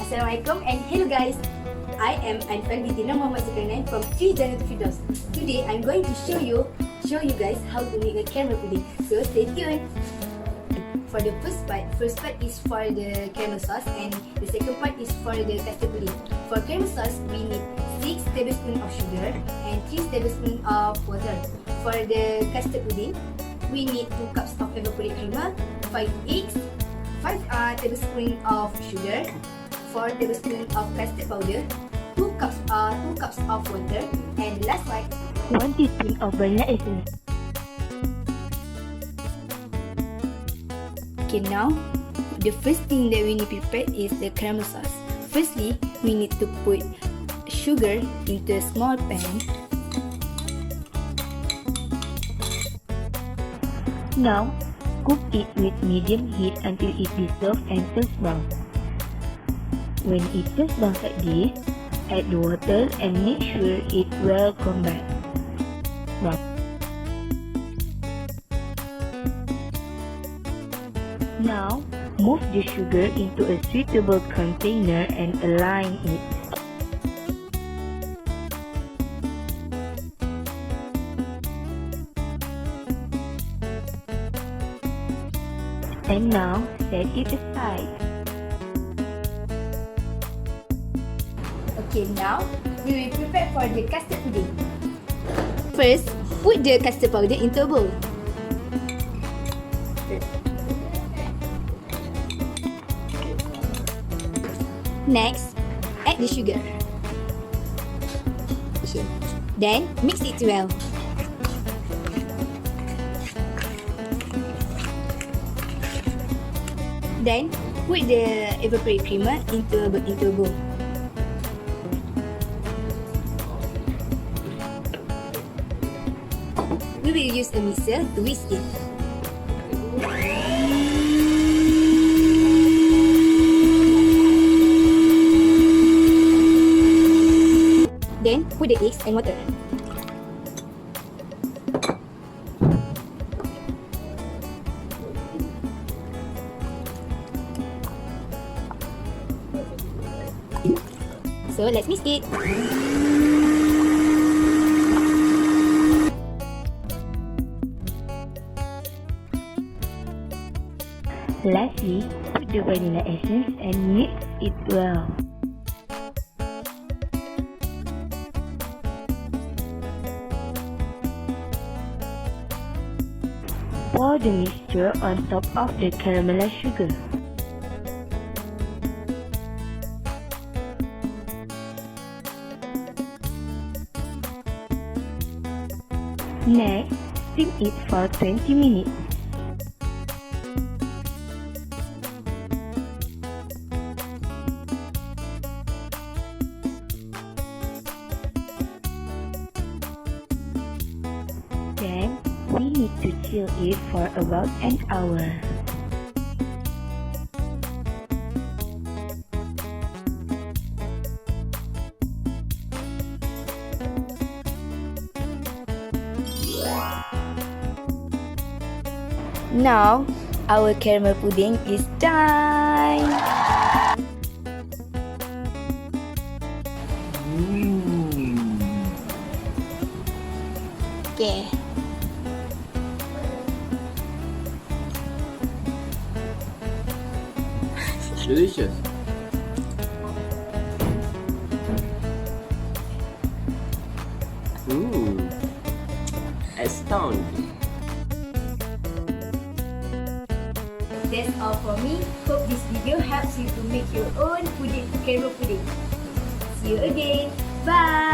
Assalamualaikum and hello guys. I am Anfal binti Muhammad Zulkarnain from 3 Jannat Firdaus. Today I'm going to show you guys how to make a caramel pudding. So stay tuned. For the first part is for the caramel sauce and the second part is for the custard pudding. For caramel sauce, we need 6 tablespoons of sugar and 3 tablespoons of water. For the custard pudding, we need 2 cups of evaporated creamer, 5 eggs, 5 tablespoons of sugar, 4 tablespoons of custard powder, 2 cups of water, and last one, 1 teaspoon of vanilla essence. Okay, now the first thing that we need to prepare is the caramel sauce. Firstly, we need to put sugar into a small pan. Now, cook it with medium heat until it dissolves and turns brown. When it turns brown like this, add the water and make sure it well combined. Now, move the sugar into a suitable container and align it. And now, set it aside. Okay, now we will prepare for the custard pudding. First, put the custard powder into a bowl. Next, add the sugar. Then, mix it well. Then, put the evaporated creamer into a bowl. We will use a mixer to whisk it. Then, put the eggs and water. So, let's mix it. Lastly, put the vanilla essence and mix it well. Pour the mixture on top of the caramelized sugar. Next, steam it for 20 minutes. Then, we need to chill it for about an hour. Now, our caramel pudding is done. Okay. Delicious. Astounding. That's all for me. Hope this video helps you to make your own caramel pudding. See you again. Bye.